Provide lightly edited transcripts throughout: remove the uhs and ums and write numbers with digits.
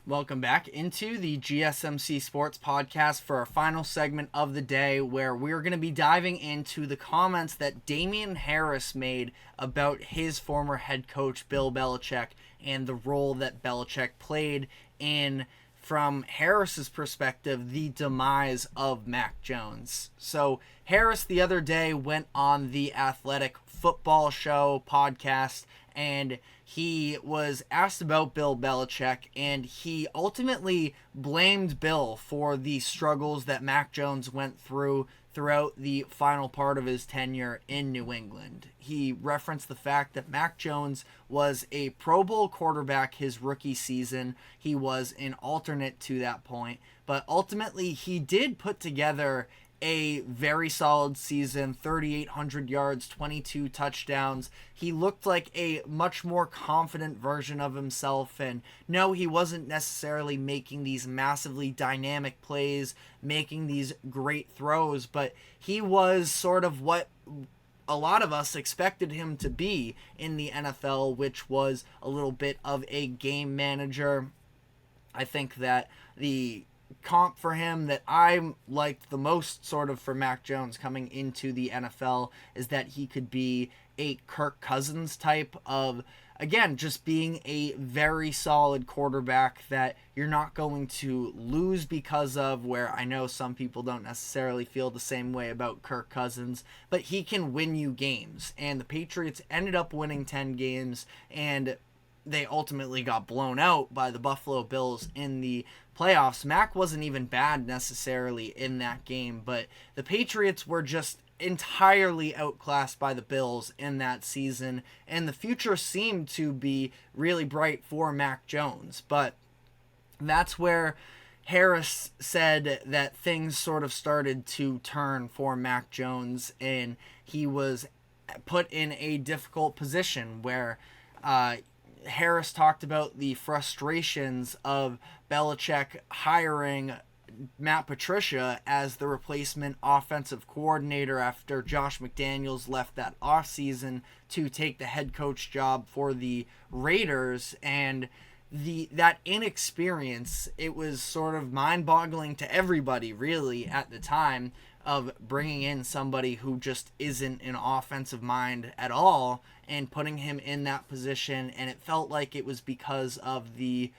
Welcome back into the GSMC Sports Podcast for our final segment of the day, where we're going to be diving into the comments that Damien Harris made about his former head coach Bill Belichick and the role that Belichick played in, from Harris's perspective, the demise of Mac Jones. So Harris the other day went on the Athletic Football Show podcast, and he was asked about Bill Belichick, and he ultimately blamed Bill for the struggles that Mac Jones went throughout the final part of his tenure in New England. He referenced the fact that Mac Jones was a Pro Bowl quarterback his rookie season. He was an alternate to that point, but ultimately he did put together a very solid season, 3,800 yards, 22 touchdowns. He looked like a much more confident version of himself, and no, he wasn't necessarily making these massively dynamic plays, making these great throws, but he was sort of what a lot of us expected him to be in the NFL, which was a little bit of a game manager. I think that the comp for him that I liked the most sort of for Mac Jones coming into the NFL is that he could be a Kirk Cousins type of, again, just being a very solid quarterback that you're not going to lose because of, where I know some people don't necessarily feel the same way about Kirk Cousins, but he can win you games. And the Patriots ended up winning 10 games, and they ultimately got blown out by the Buffalo Bills in the playoffs. Mac wasn't even bad necessarily in that game, but the Patriots were just entirely outclassed by the Bills in that season, and the future seemed to be really bright for Mac Jones. But that's where Harris said that things sort of started to turn for Mac Jones, and he was put in a difficult position where Harris talked about the frustrations of Belichick hiring Matt Patricia as the replacement offensive coordinator after Josh McDaniels left that offseason to take the head coach job for the Raiders, and that inexperience, it was sort of mind-boggling to everybody really at the time, of bringing in somebody who just isn't an offensive mind at all and putting him in that position. And it felt like it was because of the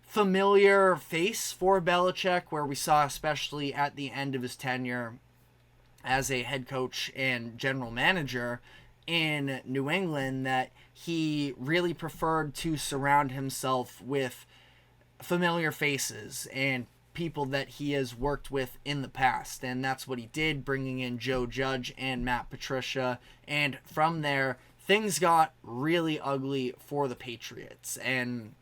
familiar face for Belichick, where we saw, especially at the end of his tenure as a head coach and general manager in New England, that he really preferred to surround himself with familiar faces and people that he has worked with in the past. And that's what he did, bringing in Joe Judge and Matt Patricia. And from there, things got really ugly for the Patriots. And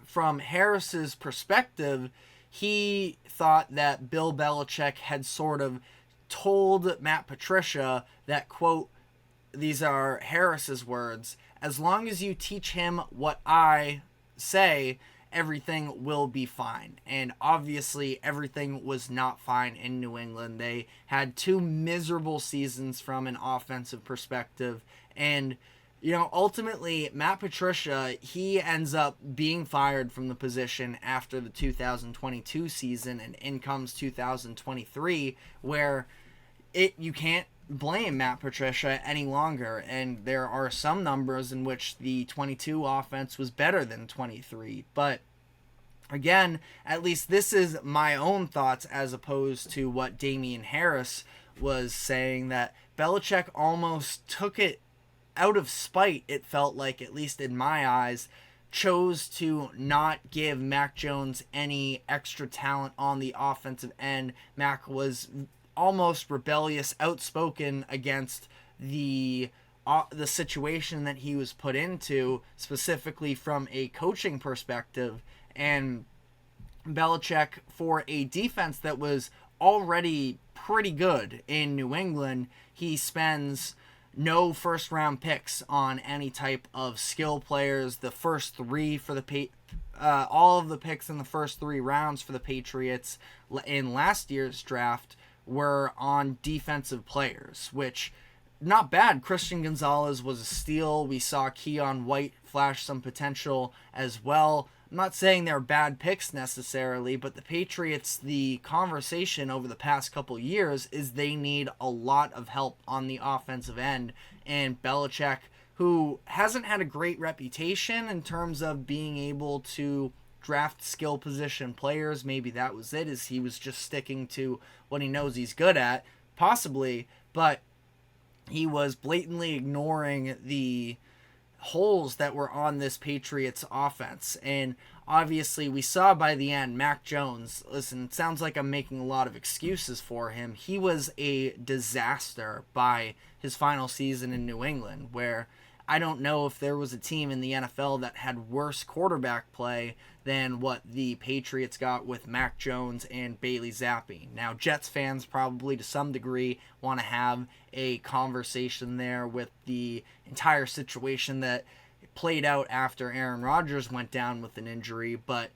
from Harris's perspective, he thought that Bill Belichick had sort of told Matt Patricia that, quote, these are Harris's words, "As long as you teach him what I say, everything will be fine." And obviously everything was not fine in New England. They had two miserable seasons from an offensive perspective, and ultimately Matt Patricia, he ends up being fired from the position after the 2022 season, and in comes 2023, where you can't blame Matt Patricia any longer. And there are some numbers in which the 22 offense was better than 23. But again, at least this is my own thoughts as opposed to what Damien Harris was saying, that Belichick almost took it out of spite, it felt like, at least in my eyes, chose to not give Mac Jones any extra talent on the offensive end. Mac was almost rebellious, outspoken against the situation that he was put into, specifically from a coaching perspective. And Belichick, for a defense that was already pretty good in New England, he spends no first-round picks on any type of skill players. The first three for the all of the picks in the first 3 rounds for the Patriots in last year's draft were on defensive players, which, not bad. Christian Gonzalez was a steal. We saw Keon White flash some potential as well. I'm not saying they're bad picks necessarily, but the Patriots, the conversation over the past couple years is they need a lot of help on the offensive end. And Belichick, who hasn't had a great reputation in terms of being able to draft skill position players, maybe that was it, is he was just sticking to what he knows he's good at, possibly, but he was blatantly ignoring the holes that were on this Patriots offense. And obviously we saw by the end, Mac Jones, listen, it sounds like I'm making a lot of excuses for him. He was a disaster by his final season in New England, where I don't know if there was a team in the NFL that had worse quarterback play than what the Patriots got with Mac Jones and Bailey Zappi. Now, Jets fans probably to some degree want to have a conversation there with the entire situation that played out after Aaron Rodgers went down with an injury, but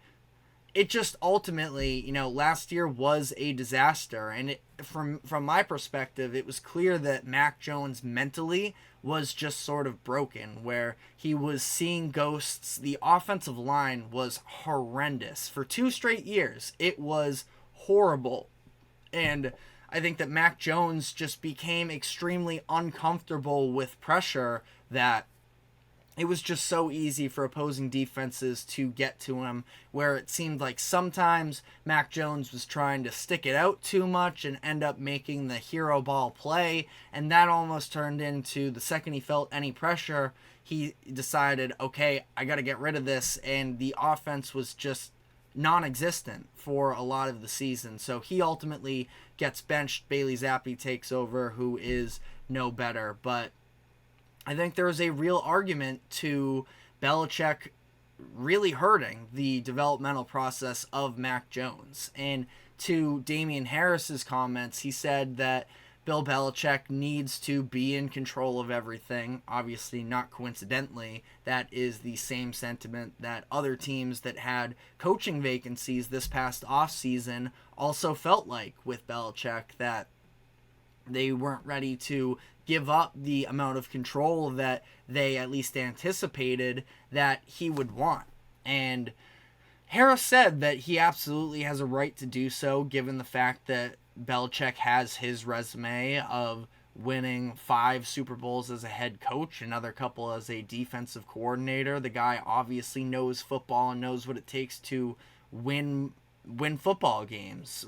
it just ultimately, last year was a disaster. And from my perspective, it was clear that Mac Jones mentally was just sort of broken, where he was seeing ghosts. The offensive line was horrendous. For 2 straight years, it was horrible. And I think that Mac Jones just became extremely uncomfortable with pressure, that it was just so easy for opposing defenses to get to him, where it seemed like sometimes Mac Jones was trying to stick it out too much and end up making the hero ball play, and that almost turned into, the second he felt any pressure, he decided, okay, I got to get rid of this, and the offense was just non-existent for a lot of the season. So he ultimately gets benched. Bailey Zappi takes over, who is no better, but I think there is a real argument to Belichick really hurting the developmental process of Mac Jones. And to Damien Harris's comments, he said that Bill Belichick needs to be in control of everything. Obviously, not coincidentally, that is the same sentiment that other teams that had coaching vacancies this past offseason also felt like with Belichick, that they weren't ready to give up the amount of control that they at least anticipated that he would want. And Harris said that he absolutely has a right to do so, given the fact that Belichick has his resume of winning 5 Super Bowls as a head coach, another couple as a defensive coordinator. The guy obviously knows football and knows what it takes to win football games.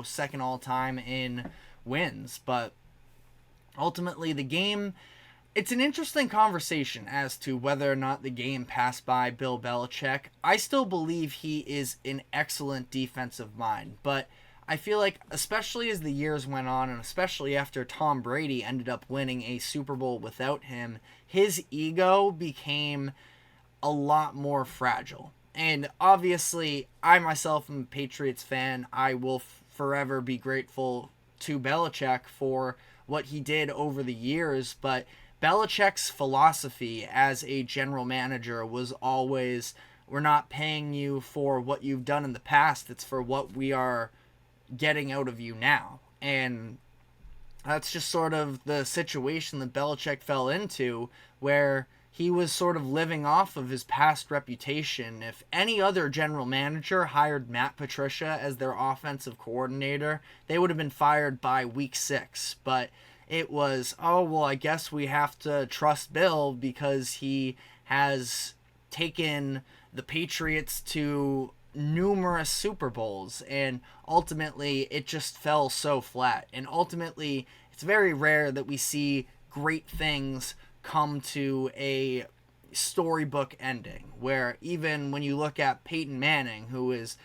Second all time in wins. But ultimately, the game, it's an interesting conversation as to whether or not the game passed by Bill Belichick. I still believe he is an excellent defensive mind, but I feel like, especially as the years went on, and especially after Tom Brady ended up winning a Super Bowl without him, his ego became a lot more fragile. And obviously, I myself am a Patriots fan. I will forever be grateful to Belichick for what he did over the years, but Belichick's philosophy as a general manager was always, we're not paying you for what you've done in the past, it's for what we are getting out of you now. And that's just sort of the situation that Belichick fell into, where he was sort of living off of his past reputation. If any other general manager hired Matt Patricia as their offensive coordinator, they would have been fired by week 6. But it was, I guess we have to trust Bill because he has taken the Patriots to numerous Super Bowls, and ultimately it just fell so flat. And ultimately, it's very rare that we see great things come to a storybook ending, where even when you look at Peyton Manning, who is,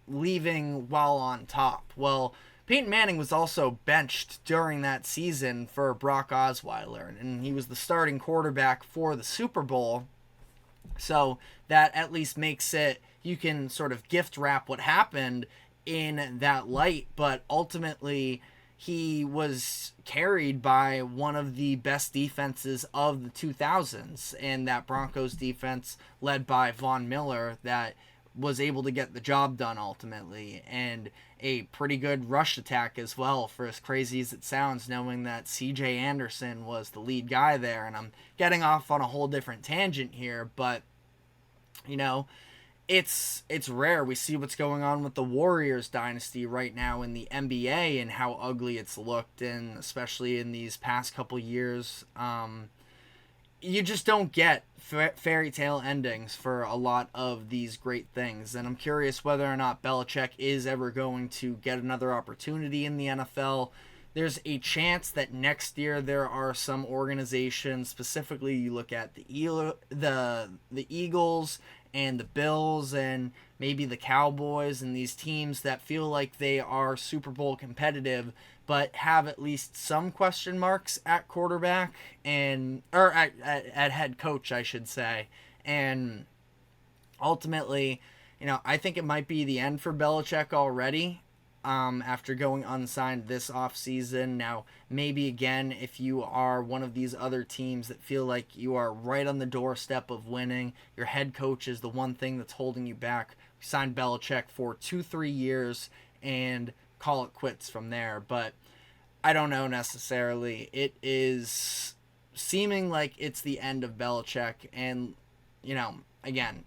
leaving while on top, well, Peyton Manning was also benched during that season for Brock Osweiler, and he was the starting quarterback for the Super Bowl. So that at least makes it, you can sort of gift wrap what happened in that light, but ultimately he was carried by one of the best defenses of the 2000s, and that Broncos defense led by Von Miller that was able to get the job done ultimately, and a pretty good rush attack as well, for as crazy as it sounds, knowing that C.J. Anderson was the lead guy there. And I'm getting off on a whole different tangent here, but it's rare. We see what's going on with the Warriors dynasty right now in the NBA and how ugly it's looked, and especially in these past couple years. You just don't get fairy tale endings for a lot of these great things. And I'm curious whether or not Belichick is ever going to get another opportunity in the NFL. There's a chance that next year there are some organizations, specifically you look at the Eagles and the Bills and maybe the Cowboys and these teams that feel like they are Super Bowl competitive but have at least some question marks at quarterback or at head coach, I should say. And ultimately, I think it might be the end for Belichick already. After going unsigned this offseason. Now, maybe again, if you are one of these other teams that feel like you are right on the doorstep of winning, your head coach is the one thing that's holding you back, sign Belichick for 2-3 years and call it quits from there. But I don't know necessarily. It is seeming like it's the end of Belichick. And, again,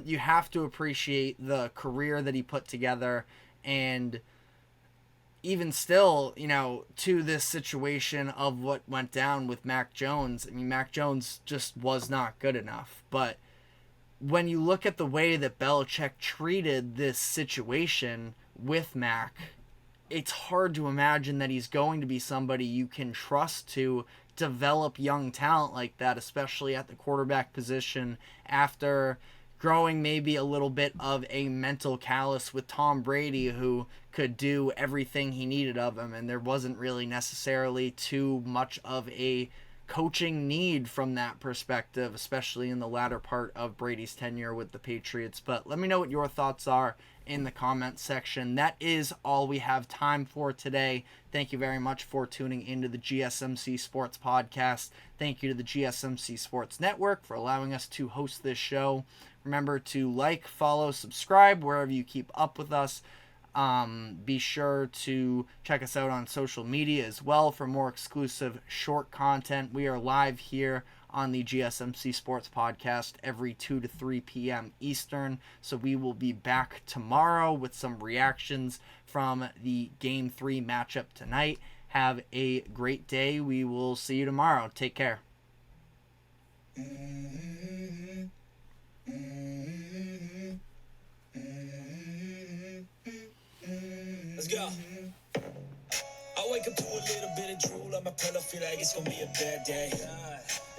you have to appreciate the career that he put together. And even still, to this situation of what went down with Mac Jones, I mean, Mac Jones just was not good enough. But when you look at the way that Belichick treated this situation with Mac, it's hard to imagine that he's going to be somebody you can trust to develop young talent like that, especially at the quarterback position after growing maybe a little bit of a mental callus with Tom Brady, who could do everything he needed of him, and there wasn't really necessarily too much of a coaching need from that perspective, especially in the latter part of Brady's tenure with the Patriots. But let me know what your thoughts are in the comments section. That is all we have time for today. Thank you very much for tuning into the GSMC Sports Podcast. Thank you to the GSMC Sports Network for allowing us to host this show. Remember to like, follow, subscribe wherever you keep up with us. Be sure to check us out on social media as well for more exclusive short content. We are live here on the GSMC Sports Podcast every 2 to 3 p.m. Eastern. So we will be back tomorrow with some reactions from the Game 3 matchup tonight. Have a great day. We will see you tomorrow. Take care. Let's go. I wake up to a little bit of drool on my pillow, feel like it's gonna be a bad day.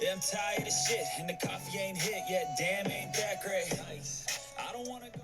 Yeah, I'm tired of shit, and the coffee ain't hit yet. Damn, ain't that great. I don't wanna go.